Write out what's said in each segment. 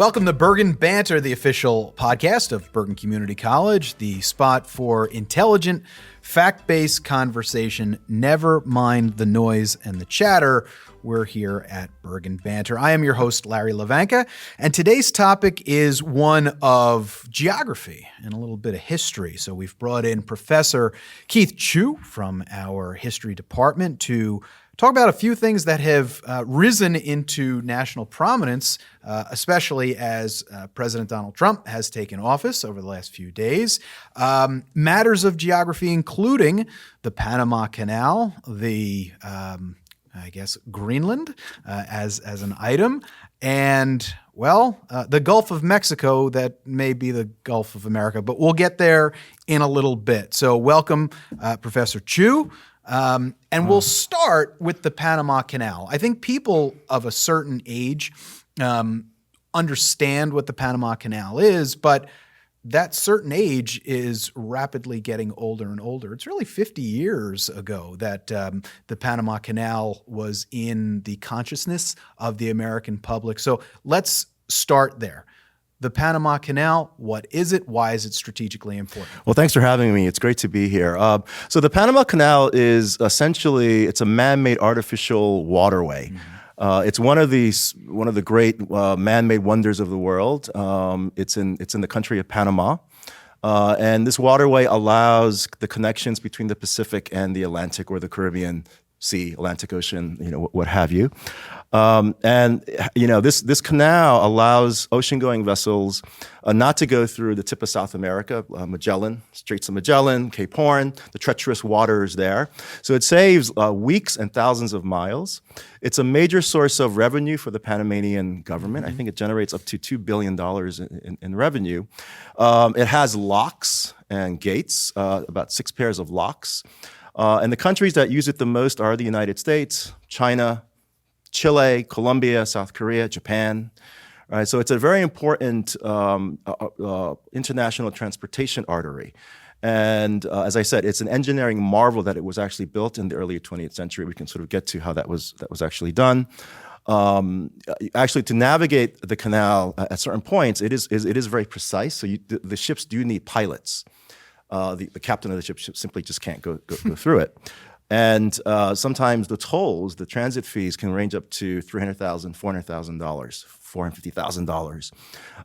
Welcome to Bergen Banter, the official podcast of Bergen Community College, the spot for intelligent, fact-based conversation. Never mind the noise and the chatter. We're here at Bergen Banter. I am your host, Larry Levanka, and today's topic is one of geography and a little bit of history. So we've brought in Professor Keith Chu from our history department to talk about a few things that have risen into national prominence, especially as President Donald Trump has taken office over the last few days. Matters of geography, including the Panama Canal, the Greenland as an item, and the Gulf of Mexico, that may be the Gulf of America, but we'll get there in a little bit. So welcome, Professor Chu. And we'll start with the Panama Canal. I think people of a certain age understand what the Panama Canal is, but that certain age is rapidly getting older and older. It's really 50 years ago that the Panama Canal was in the consciousness of the American public. So let's start there. The Panama Canal, what is it? Why is it strategically important? Well, thanks for having me. It's great to be here. So the Panama Canal is essentially, it's a man-made artificial waterway. It's one of the great man-made wonders of the world. It's in the country of Panama. And this waterway allows the connections between the Pacific and the Atlantic, or the Caribbean Sea, Atlantic Ocean, what have you. This canal allows ocean-going vessels not to go through the tip of South America, Magellan, Straits of Magellan, Cape Horn, the treacherous waters there. So it saves weeks and thousands of miles. It's a major source of revenue for the Panamanian government. I think it generates up to $2 billion in revenue. It has locks and gates, about 6 pairs of locks. And the countries that use it the most are the United States, China, Chile, Colombia, South Korea, Japan. Right, so it's a very important international transportation artery. And as I said, it's an engineering marvel that it was actually built in the early 20th century. We can sort of get to how that was actually done. Actually, to navigate the canal at certain points, it is very precise. So the ships do need pilots. The captain of the ship simply just can't go through it. And sometimes the tolls, the transit fees, can range up to $300,000, $400,000,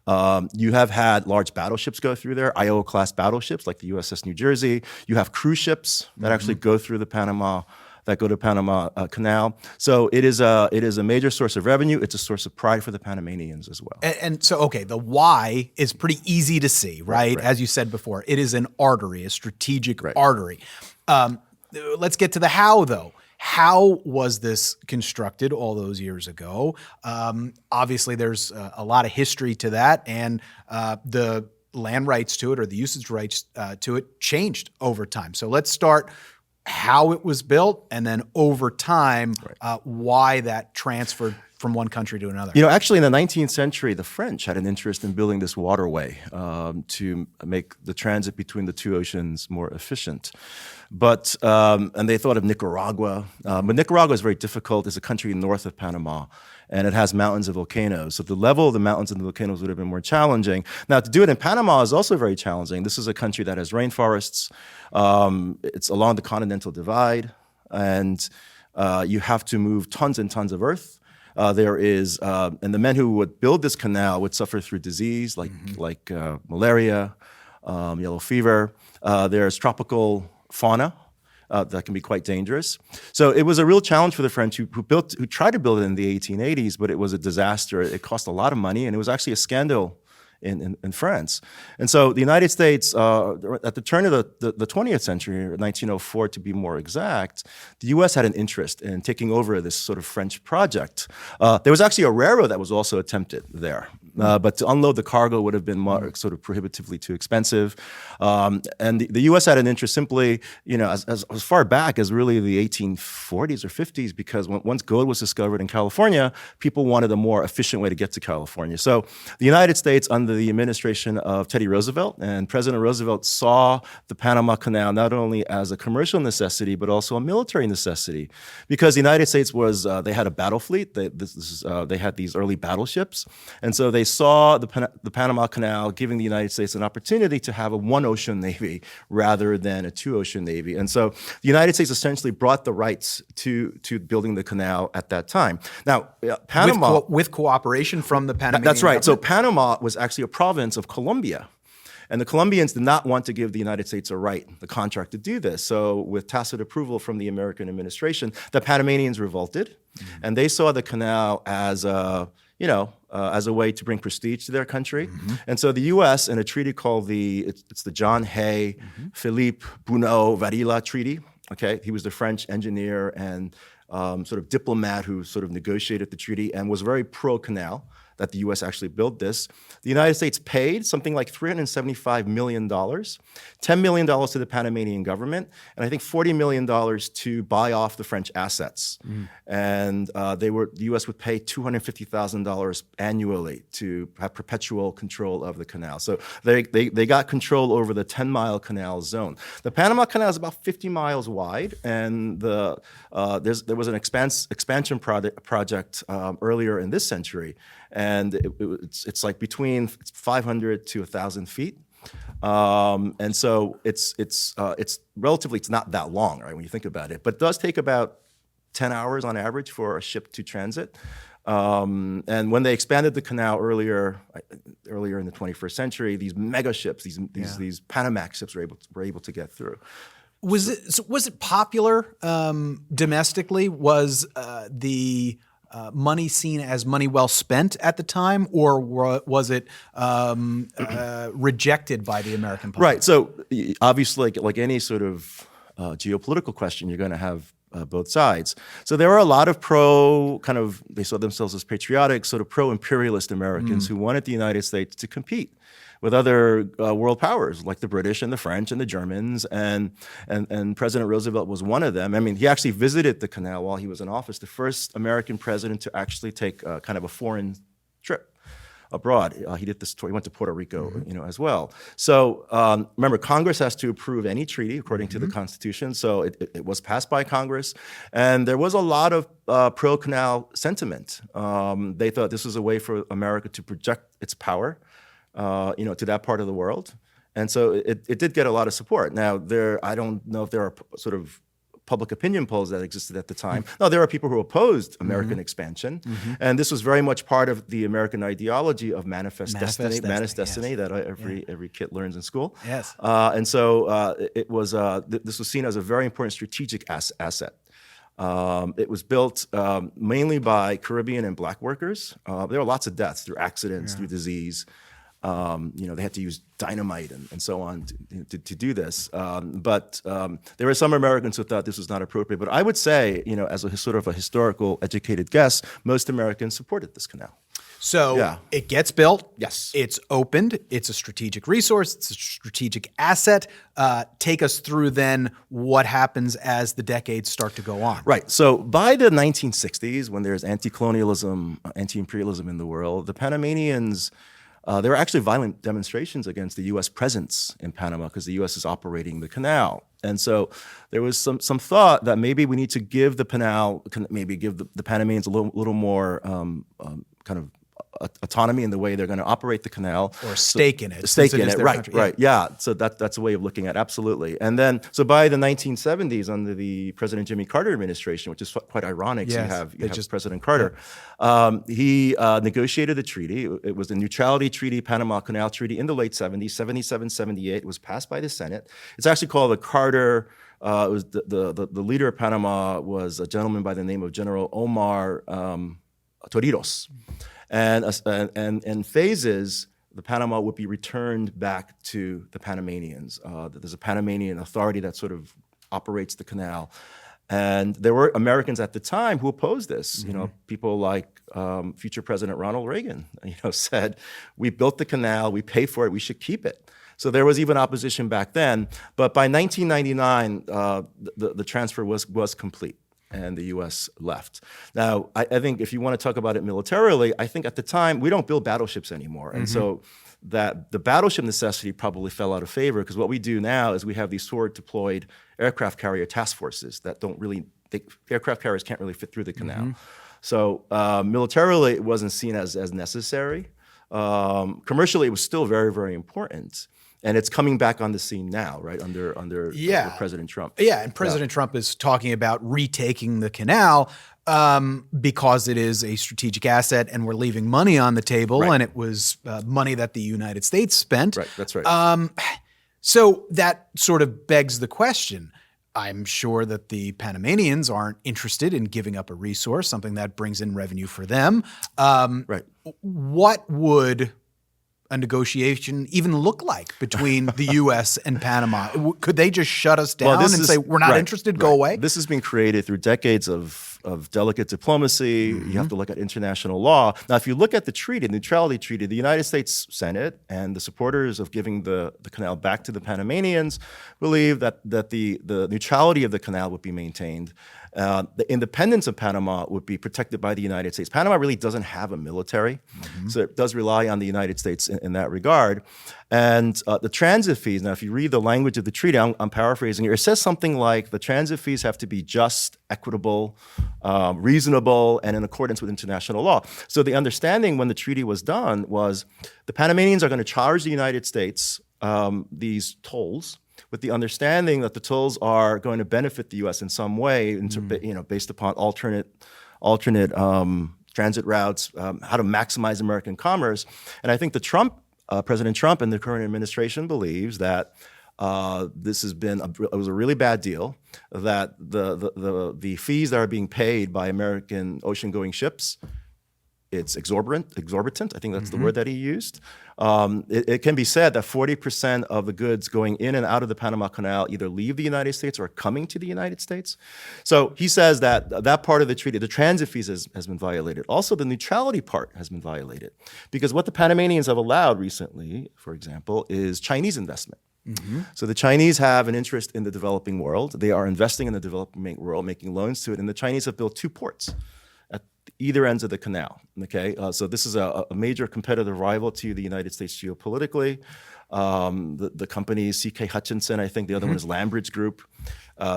$450,000. You have had large battleships go through there, Iowa-class battleships like the USS New Jersey. You have cruise ships that actually go through the Panama Canal. So it is a major source of revenue. It's a source of pride for the Panamanians as well. And so, okay, the why is pretty easy to see, right? As you said before, it is an artery, a strategic artery. Let's get to the how, though. How was this constructed all those years ago? Obviously, there's a lot of history to that, and the land rights to it, or the usage rights to it, changed over time. So let's start how it was built, and then over time, why that transferred from one country to another. Actually, in the 19th century, the French had an interest in building this waterway to make the transit between the two oceans more efficient. But and they thought of Nicaragua. But Nicaragua is very difficult. It's a country north of Panama, and it has mountains and volcanoes. So the level of the mountains and the volcanoes would have been more challenging. Now, to do it in Panama is also very challenging. This is a country that has rainforests. It's along the Continental Divide, and you have to move tons and tons of earth. And the men who would build this canal would suffer through disease like malaria, yellow fever. There's tropical fauna that can be quite dangerous. So it was a real challenge for the French who tried to build it in the 1880s, but it was a disaster. It cost a lot of money, and it was actually a scandal in France. And so the United States, at the turn of the 20th century, 1904 to be more exact, the U.S. had an interest in taking over this sort of French project. There was actually a railroad that was also attempted there. But to unload the cargo would have been sort of prohibitively too expensive. And the U.S. had an interest simply, as far back as really the 1840s or 50s, because once gold was discovered in California, people wanted a more efficient way to get to California. So the United States, under the administration of Teddy Roosevelt, and President Roosevelt saw the Panama Canal not only as a commercial necessity, but also a military necessity, because the United States they had a battle fleet. They had these early battleships. And so they saw the Panama Canal giving the United States an opportunity to have a one-ocean navy rather than a two-ocean navy. And so the United States essentially brought the rights to building the canal at that time. Now, Panama... With cooperation from the Panamanian That's right. government? So Panama was actually a province of Colombia. And the Colombians did not want to give the United States the contract to do this. So with tacit approval from the American administration, the Panamanians revolted, and they saw the canal as as a way to bring prestige to their country. And so the U.S. in a treaty called it's the John Hay, Philippe Bunau Varilla Treaty. Okay, he was the French engineer and sort of diplomat who sort of negotiated the treaty and was very pro-canal, that the U.S. actually built this. The United States paid something like $375 million, $10 million to the Panamanian government, and I think $40 million to buy off the French assets. And the U.S. would pay $250,000 annually to have perpetual control of the canal. So they got control over the 10-mile canal zone. The Panama Canal is about 50 miles wide, and there was an expansion project earlier in this century. And it's like between 500 to 1,000 feet, and so it's relatively, it's not that long, right, when you think about it, but it does take about 10 hours on average for a ship to transit. And when they expanded the canal earlier in the 21st century, these mega ships, these Panamax ships were able to get through. Was it popular domestically? Was the money seen as money well spent at the time, or was it rejected by the American public? Right. So obviously, like any sort of geopolitical question, you're going to have both sides. So there were a lot of they saw themselves as patriotic, sort of pro-imperialist Americans who wanted the United States to compete with other world powers like the British and the French and the Germans, and President Roosevelt was one of them. I mean, he actually visited the canal while he was in office, the first American president to actually take kind of a foreign trip abroad. He did this tour. He went to Puerto Rico, as well. So remember, Congress has to approve any treaty according to the Constitution. So it was passed by Congress, and there was a lot of pro-canal sentiment. They thought this was a way for America to project its power, to that part of the world. And so it did get a lot of support. Now, I don't know if there are sort of public opinion polls that existed at the time. No, there are people who opposed American expansion. And this was very much part of the American ideology of manifest destiny that every kid learns in school. Yes. And so it was. This was seen as a very important strategic asset. It was built mainly by Caribbean and Black workers. There were lots of deaths through accidents, through disease. They had to use dynamite and so on to do this. But there were some Americans who thought this was not appropriate. But I would say, as a sort of a historical educated guess, most Americans supported this canal. So it gets built. Yes. It's opened. It's a strategic resource. It's a strategic asset. Take us through then what happens as the decades start to go on. Right. So by the 1960s, when there's anti-colonialism, anti-imperialism in the world, the Panamanians, there were actually violent demonstrations against the U.S. presence in Panama because the U.S. is operating the canal. And so there was some thought that maybe we need to give the canal, maybe give the Panamanians a little more kind of autonomy in the way they're going to operate the canal. Or stake in it. Right. Yeah. So that's a way of looking at it, absolutely. And then, so by the 1970s, under the President Jimmy Carter administration, which is quite ironic, so you have President Carter, he negotiated the treaty. It was the Neutrality Treaty, Panama Canal Treaty in the late 70s, 77, 78. It was passed by the Senate. It's actually called the Carter. It was the leader of Panama was a gentleman by the name of General Omar Torrijos. And in phases, the Panama would be returned back to the Panamanians. There's a Panamanian authority that sort of operates the canal. And there were Americans at the time who opposed this. People like future President Ronald Reagan, said, we built the canal, we pay for it, we should keep it. So there was even opposition back then. But by 1999, the transfer was complete. And the U.S. left. Now, I think if you want to talk about it militarily, I think at the time, we don't build battleships anymore. And so that the battleship necessity probably fell out of favor because what we do now is we have these forward-deployed aircraft carrier task forces that aircraft carriers can't really fit through the canal. So militarily, it wasn't seen as necessary. commercially, it was still very, very important. And it's coming back on the scene now, right, under President Trump. Yeah, and President Trump is talking about retaking the canal because it is a strategic asset and we're leaving money on the table, and it was money that the United States spent. Right, that's right. So that sort of begs the question. I'm sure that the Panamanians aren't interested in giving up a resource, something that brings in revenue for them. Right. What would a negotiation even look like between the U.S. and Panama? Could they just shut us down and say, we're not interested, go away? This has been created through decades of delicate diplomacy. You have to look at international law. Now, if you look at the treaty, the neutrality treaty, the United States Senate and the supporters of giving the canal back to the Panamanians believe that the neutrality of the canal would be maintained. The independence of Panama would be protected by the United States. Panama really doesn't have a military, so it does rely on the United States in that regard. And the transit fees, now if you read the language of the treaty, I'm paraphrasing here, it says something like the transit fees have to be just, equitable, reasonable, and in accordance with international law. So the understanding when the treaty was done was the Panamanians are going to charge the United States these tolls, with the understanding that the tolls are going to benefit the U.S. in some way, based upon alternate transit routes, how to maximize American commerce. And I think President Trump and the current administration believes that this it was a really bad deal, that the fees that are being paid by American ocean-going ships, it's exorbitant. I think that's the word that he used. It can be said that 40% of the goods going in and out of the Panama Canal either leave the United States or are coming to the United States. So he says that part of the treaty, the transit fees has been violated. Also, the neutrality part has been violated. Because what the Panamanians have allowed recently, for example, is Chinese investment. So the Chinese have an interest in the developing world. They are investing in the developing world, making loans to it. And the Chinese have built 2 ports at either ends of the canal. Okay, so this is a major competitive rival to the United States geopolitically. The company is C.K. Hutchinson, I think the other one is Lambridge Group.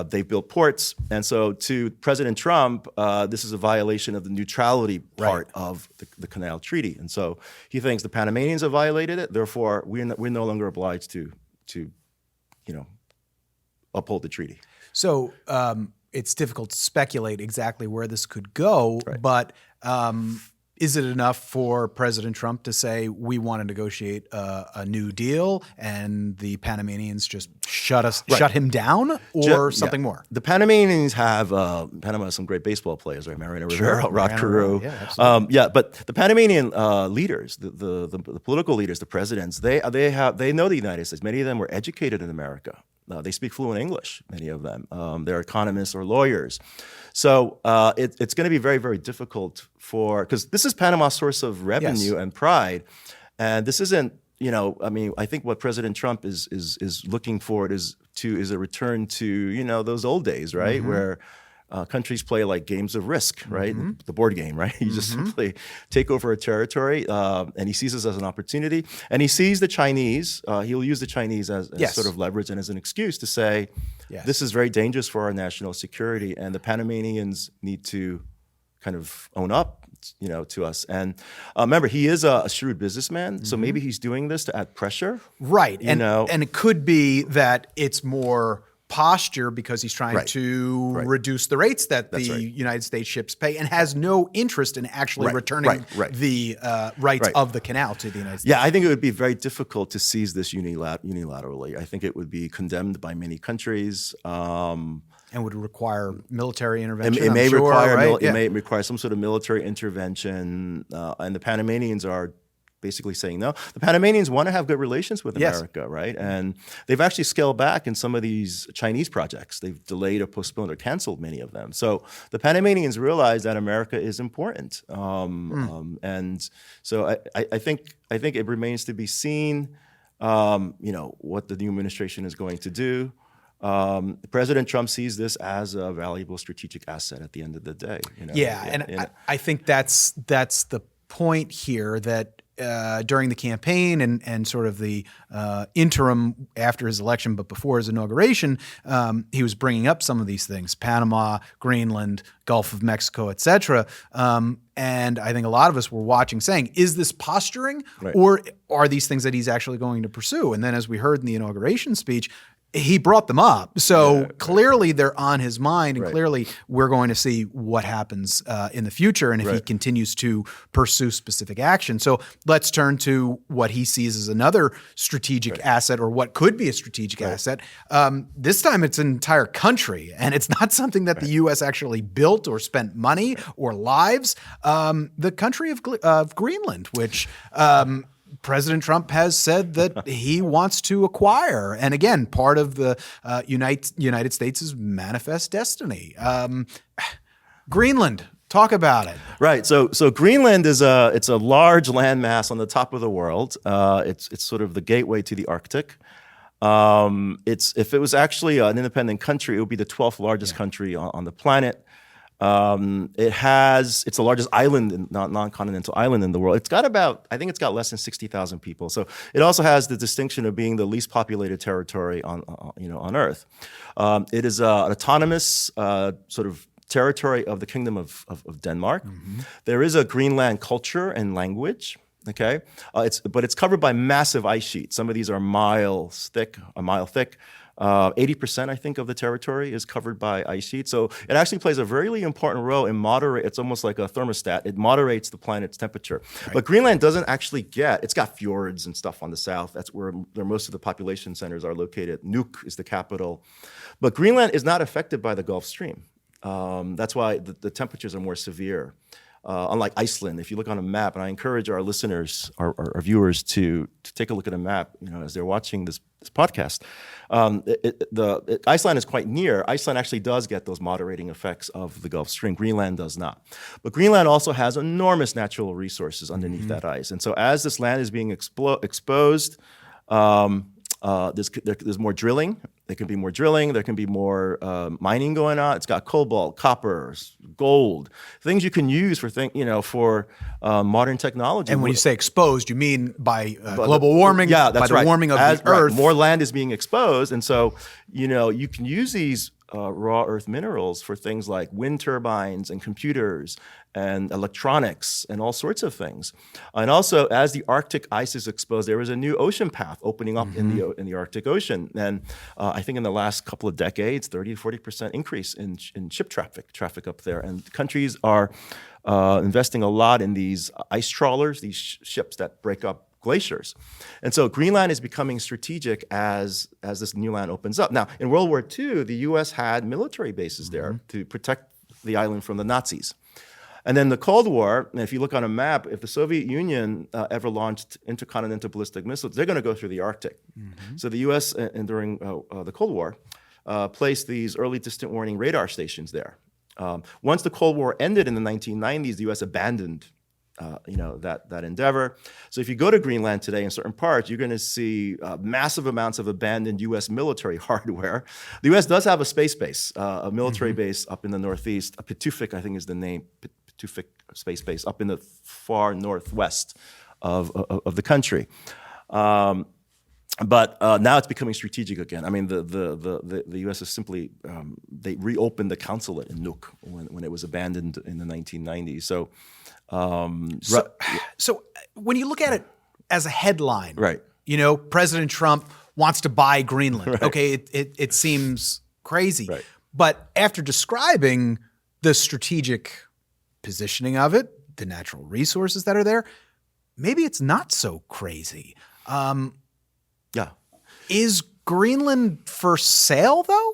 They built ports, and so to President Trump, this is a violation of the neutrality part of the Canal Treaty, and so he thinks the Panamanians have violated it. Therefore, we're no longer obliged to uphold the treaty. So it's difficult to speculate exactly where this could go, but is it enough for President Trump to say we want to negotiate a new deal and the Panamanians just shut him down, or something more? The Panamanians have Panama has some great baseball players, right? Mariano Rivera, Rod Carew. But the Panamanian leaders, the political leaders, the presidents, they know the United States. Many of them were educated in America. They speak fluent English, many of them. They're economists or lawyers. So it's going to be very, very difficult because this is Panama's source of revenue and pride. And this isn't, I think what President Trump is looking for is a return to, those old days, right? Where countries play like games of Risk, right? The board game, right? You just simply take over a territory, and he sees this as an opportunity. And he sees the Chinese, he'll use the Chinese as sort of leverage and as an excuse to say, this is very dangerous for our national security, and the Panamanians need to kind of own up, to us. And remember, he is a shrewd businessman, so maybe he's doing this to add pressure. Right, and it could be that it's more posture because he's trying to reduce the rates that the United States ships pay, and has no interest in actually returning the rights of the canal to the United States. Yeah, I think it would be very difficult to seize this unilaterally. I think it would be condemned by many countries. And would require military intervention. It may require some sort of military intervention, and the Panamanians are basically saying no. The Panamanians want to have good relations with America, right? And they've actually scaled back in some of these Chinese projects. They've delayed or postponed or canceled many of them. So the Panamanians realize that America is important, and so I think it remains to be seen, what the new administration is going to do. President Trump sees this as a valuable strategic asset at the end of the day. I think that's the point here, that during the campaign and sort of the interim after his election, but before his inauguration, he was bringing up some of these things: Panama, Greenland, Gulf of Mexico, et cetera. And I think a lot of us were watching saying, is this posturing, or are these things that he's actually going to pursue? And then as we heard in the inauguration speech, he brought them up. So clearly they're on his mind, and clearly we're going to see what happens in the future and if he continues to pursue specific action. So let's turn to what he sees as another strategic asset, or what could be a strategic asset. This time it's an entire country, and it's not something that the U.S. actually built or spent money or lives. The country of Greenland, which President Trump has said that he wants to acquire. And again, part of the United States' manifest destiny. Greenland, talk about it. Right. So Greenland is it's a large landmass on the top of the world. It's sort of the gateway to the Arctic. If it was actually an independent country, it would be the 12th largest country on the planet. It's the largest island, non-continental island in the world. I think it's got less than 60,000 people. So it also has the distinction of being the least populated territory on Earth. It is an autonomous sort of territory of the Kingdom of Denmark. There is a Greenland culture and language. Okay, but it's covered by massive ice sheets. Some of these are a mile thick. 80%, I think, of the territory is covered by ice sheets. So it actually plays a very important role in it's almost like a thermostat. It moderates the planet's temperature. But Greenland doesn't actually it's got fjords and stuff on the south. That's where most of the population centers are located. Nuuk is the capital. But Greenland is not affected by the Gulf Stream. That's why the temperatures are more severe. Unlike Iceland, if you look on a map, and I encourage our listeners, our viewers, to take a look at a map, as they're watching this podcast. Iceland is quite near. Iceland actually does get those moderating effects of the Gulf Stream. Greenland does not. But Greenland also has enormous natural resources underneath that ice. And so as this land is being exposed, there's more drilling. There can be more drilling. There can be more mining going on. It's got cobalt, copper, gold, things you can use for modern technology. And when you say exposed, you mean by global warming? Yeah, that's by the warming of the Earth. More land is being exposed, and so you can use these raw earth minerals for things like wind turbines and computers and electronics and all sorts of things. And also, as the Arctic ice is exposed, there is a new ocean path opening up in the Arctic Ocean. And I think in the last couple of decades, 30 to 40% increase in ship traffic up there. And countries are investing a lot in these ice trawlers, these ships that break up glaciers. And so Greenland is becoming strategic as this new land opens up. Now, in World War II, the U.S. had military bases there to protect the island from the Nazis. And then the Cold War, and if you look on a map, if the Soviet Union ever launched intercontinental ballistic missiles, they're going to go through the Arctic. So the U.S. During the Cold War placed these early distant warning radar stations there. Once the Cold War ended in the 1990s, the U.S. abandoned that endeavor. So if you go to Greenland today in certain parts, you're going to see massive amounts of abandoned U.S. military hardware. The U.S. does have a space base, a military base up in the northeast. Pituffik, I think, is the name. Pituffik Space Base up in the far northwest of the country. But now it's becoming strategic again. I mean, the U.S. is simply they reopened the consulate in Nuuk when it was abandoned in the 1990s. So when you look at it as a headline, right? President Trump wants to buy Greenland. Right. Okay, it seems crazy, right. But after describing the strategic positioning of it, the natural resources that are there, maybe it's not so crazy. Yeah. Is Greenland for sale, though?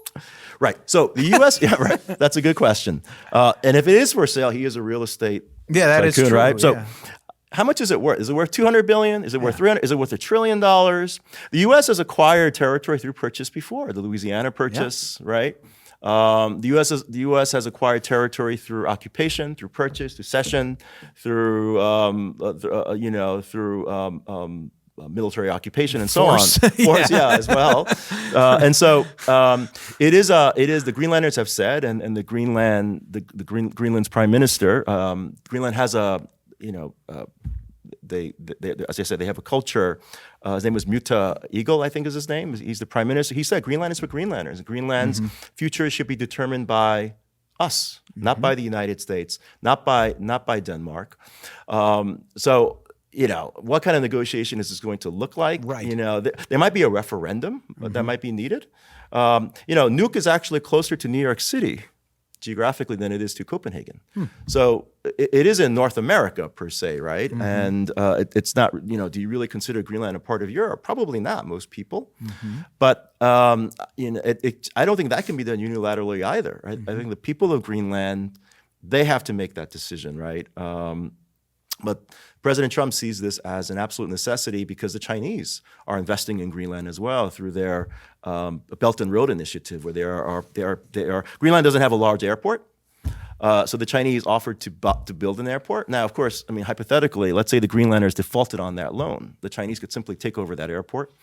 Right. So the U.S. yeah, right. That's a good question. And if it is for sale, he is a real estate that tycoon, is true, right? So yeah. How much is it worth? Is it worth $200 billion? Is it worth $300? Is it worth $1 trillion? The U.S. has acquired territory through purchase before, the Louisiana Purchase, right? The U.S. has acquired territory through occupation, through purchase, through cession, through military occupation and Force. So on. Force, as well. And so it is. The Greenlanders have said, and the Greenland's prime minister. Greenland has as I said, they have a culture. His name was Muta Eagle, I think is his name. He's the prime minister. He said Greenland is for Greenlanders. Greenland's future should be determined by us, not by the United States, not by Denmark. So, what kind of negotiation is this going to look like? Right. There might be a referendum that might be needed. Nuuk is actually closer to New York City geographically than it is to Copenhagen. So it is in North America per se, right? And it's not, do you really consider Greenland a part of Europe? Probably not, most people. But, I don't think that can be done unilaterally either, right? I think the people of Greenland, they have to make that decision, right? But President Trump sees this as an absolute necessity because the Chinese are investing in Greenland as well through their Belt and Road Initiative, where they are. Greenland doesn't have a large airport, so the Chinese offered to build an airport. Now, of course, hypothetically, let's say the Greenlanders defaulted on that loan, the Chinese could simply take over that airport.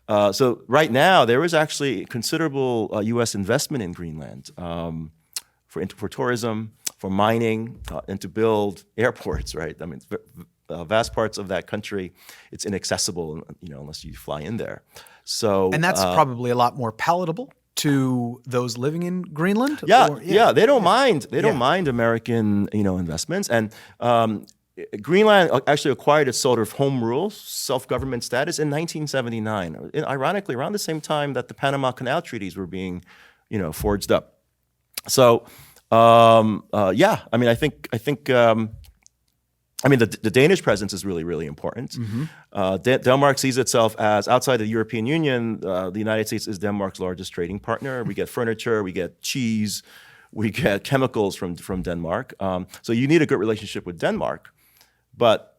So right now, there is actually considerable U.S. investment in Greenland for tourism, for mining, and to build airports, right? Vast parts of that country, it's inaccessible, unless you fly in there. So, and that's probably a lot more palatable to those living in Greenland. Yeah, they don't mind. They don't mind American, investments. And Greenland actually acquired its sort of home rule, self-government status in 1979. Ironically, around the same time that the Panama Canal treaties were being, forged up. So. I think the Danish presence is really, really important. Denmark sees itself as, outside the European Union, the United States is Denmark's largest trading partner. We get furniture, we get cheese, we get chemicals from Denmark. So you need a good relationship with Denmark. But,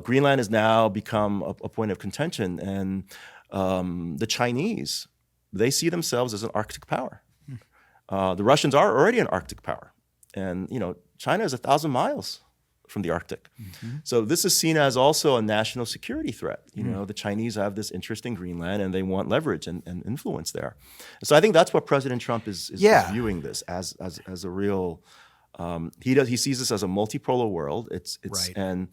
Greenland has now become a point of contention. And the Chinese, they see themselves as an Arctic power. The Russians are already an Arctic power. And, China is 1,000 miles from the Arctic. So this is seen as also a national security threat. The Chinese have this interest in Greenland and they want leverage and influence there. And so I think that's what President Trump is viewing this as a real, he sees this as a multipolar world. It's right. And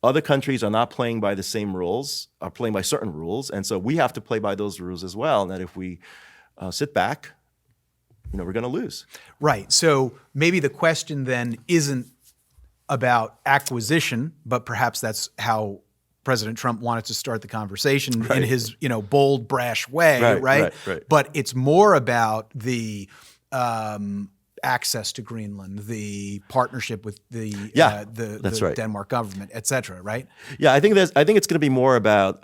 other countries are not playing by the same rules, are playing by certain rules. And so we have to play by those rules as well. And that if we sit back, we're going to lose. Right. So maybe the question then isn't about acquisition, but perhaps that's how President Trump wanted to start the conversation in his, bold, brash way, right? But it's more about the access to Greenland, the partnership with the Denmark government, et cetera, right? Yeah, I think it's going to be more about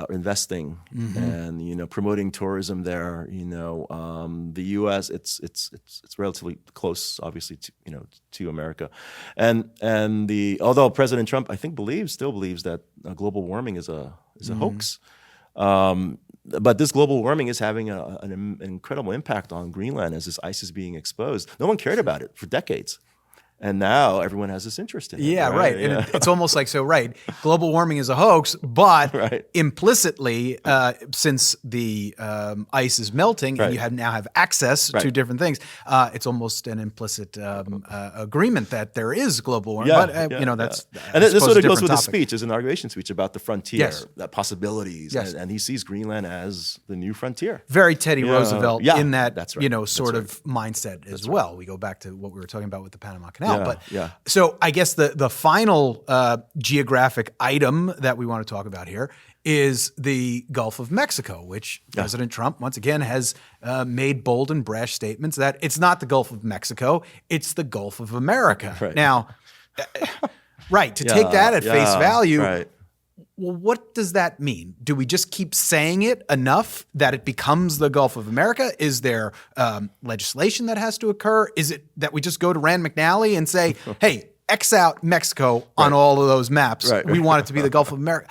investing and promoting tourism there. The U.S. it's relatively close, obviously, to America, and although President Trump I think still believes that global warming is a hoax. But this global warming is having an incredible impact on Greenland as this ice is being exposed. No one cared about it for decades. And now everyone has this interest in it. Yeah, right. And it's almost like, global warming is a hoax, but implicitly, since the ice is melting and you now have access to different things, it's almost an implicit agreement that there is global warming. That's and this sort of goes with the speech, his inauguration speech about the frontier, that possibilities, and he sees Greenland as the new frontier. Very Teddy Roosevelt in that sort of mindset as well. We go back to what we were talking about with the Panama Canal. So I guess the final geographic item that we want to talk about here is the Gulf of Mexico, which President Trump, once again, has made bold and brash statements that it's not the Gulf of Mexico, it's the Gulf of America. Now, to take that at face value, well, what does that mean? Do we just keep saying it enough that it becomes the Gulf of America? Is there legislation that has to occur? Is it that we just go to Rand McNally and say, hey, X out Mexico on all of those maps. We want it to be the Gulf of America.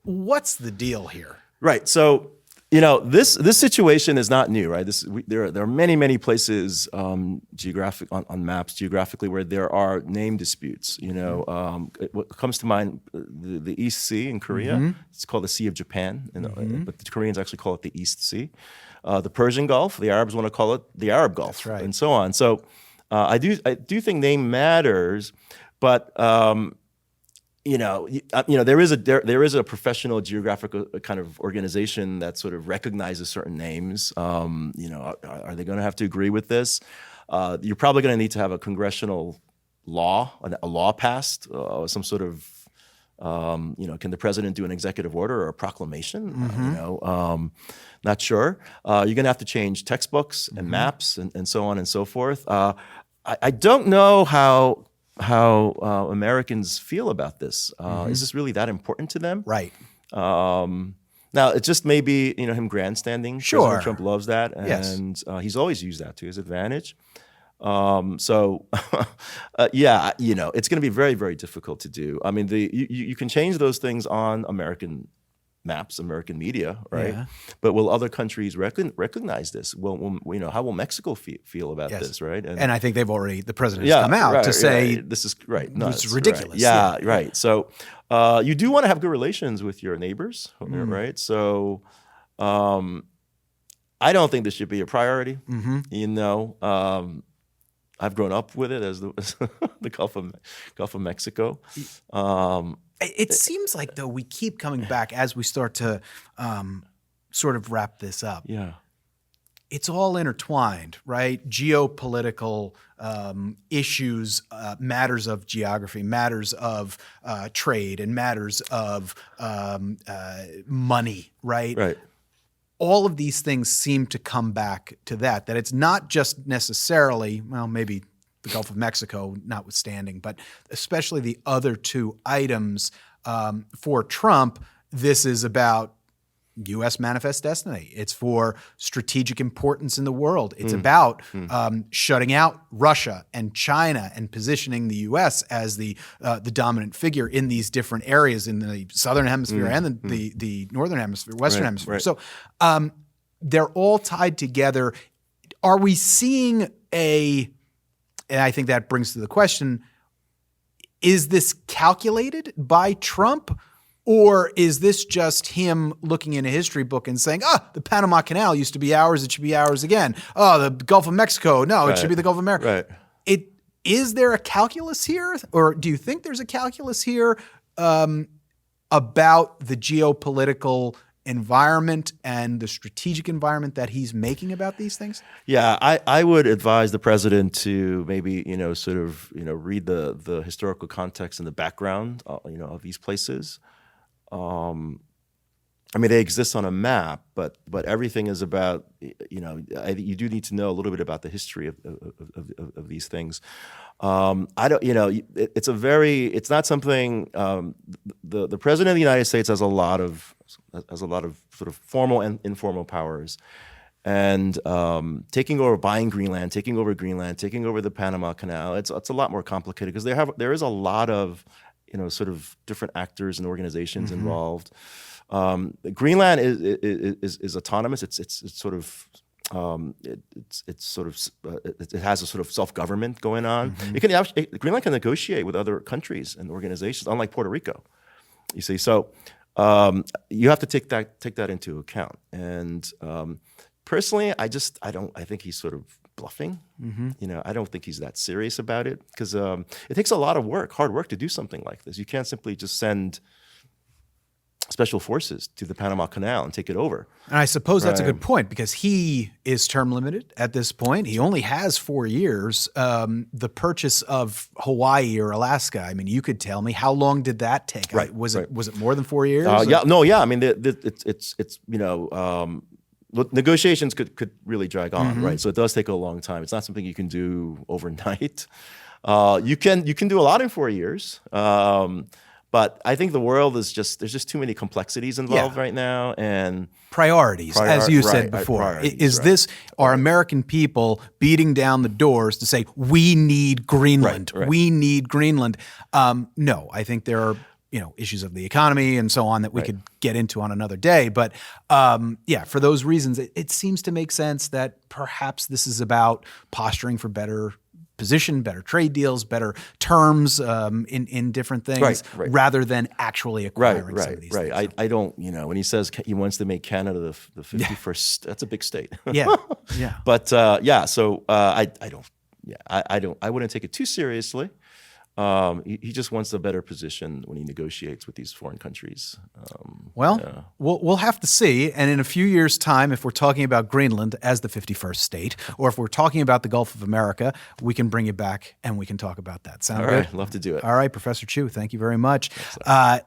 What's the deal here? Right. So, this situation is not new, right? There are many places on maps geographically where there are name disputes. What comes to mind, the East Sea in Korea, it's called the Sea of Japan, but the Koreans actually call it the East Sea. The Persian Gulf, the Arabs want to call it the Arab Gulf, and so on. So I do think name matters, but there is a professional geographical kind of organization that sort of recognizes certain names. Are they going to have to agree with this? You're probably going to need to have a congressional law, a law passed, some sort of, can the president do an executive order or a proclamation? Not sure. You're going to have to change textbooks and maps and so on and so forth. I don't know how Americans feel about this. Is this really that important to them? Right. Now, it just may be him grandstanding. Sure. President Trump loves that, and he's always used that to his advantage. It's going to be very, very difficult to do. I mean, you can change those things on American maps, American media, right? Yeah. But will other countries recognize this? How will Mexico feel about this, right? And I think the president has come out to say this is right. No, it's ridiculous. Right. Right. So you do want to have good relations with your neighbors, right? So I don't think this should be a priority. I've grown up with it as the Gulf of Mexico. It seems like, though, we keep coming back as we start to sort of wrap this up. Yeah. It's all intertwined, right? Geopolitical issues, matters of geography, matters of trade, and matters of money, right? Right. All of these things seem to come back to that it's not just necessarily, well, maybe the Gulf of Mexico notwithstanding, but especially the other two items for Trump, this is about U.S. manifest destiny. It's for strategic importance in the world. It's about shutting out Russia and China and positioning the U.S. as the dominant figure in these different areas in the southern hemisphere and the northern hemisphere, western hemisphere. Right. So they're all tied together. Are we seeing and I think that brings to the question, is this calculated by Trump? Or is this just him looking in a history book and saying, the Panama Canal used to be ours, it should be ours again. Oh, the Gulf of Mexico, no, it should be the Gulf of America. Right. Is there a calculus here? Or do you think there's a calculus here about the geopolitical environment and the strategic environment that he's making about these things? Yeah, I would advise the president to maybe, read the historical context and the background, of these places. They exist on a map, but everything is about, you do need to know a little bit about the history of these things. It's not something, the president of the United States has a lot of sort of formal and informal powers. And taking over Greenland, taking over the Panama Canal, it's a lot more complicated because there is a lot of sort of different actors and organizations involved. Greenland is autonomous. It has a sort of self-government going on. Greenland can negotiate with other countries and organizations, unlike Puerto Rico. You see, so you have to take that into account. And personally, I think he's sort of bluffing. I don't think he's that serious about it because it takes a lot of hard work to do something like this. You can't simply just send special forces to the Panama Canal and take it over. And I suppose that's a good point because he is term limited at this point. He only has 4 years. The purchase of Hawaii or Alaska, I mean, you could tell me, how long did that take? Right. Was it more than 4 years? Yeah. I mean, negotiations could really drag on, right? So it does take a long time. It's not something you can do overnight. You can do a lot in 4 years. But I think the world there's just too many complexities involved right now, and priorities, as you said before. Are American people beating down the doors to say, we need Greenland, we need Greenland? No, I think there are issues of the economy and so on that we could get into on another day. But for those reasons, it seems to make sense that perhaps this is about posturing for better position, better trade deals, better terms in different things, rather than actually acquiring some of these things. I don't, when he says he wants to make Canada the 51st, that's a big state. Yeah. But so I wouldn't take it too seriously. He just wants a better position when he negotiates with these foreign countries. We'll have to see. And in a few years' time, if we're talking about Greenland as the 51st state, or if we're talking about the Gulf of America, we can bring you back and we can talk about that. Sound All good? right, love to do it. All right, Professor Chu, thank you very much.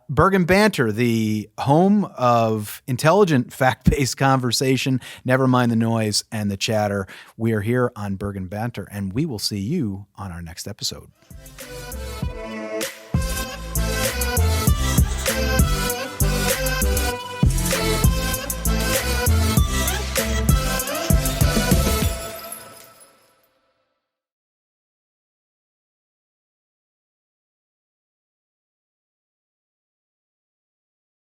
Bergen Banter, the home of intelligent, fact-based conversation, never mind the noise and the chatter. We are here on Bergen Banter, and we will see you on our next episode.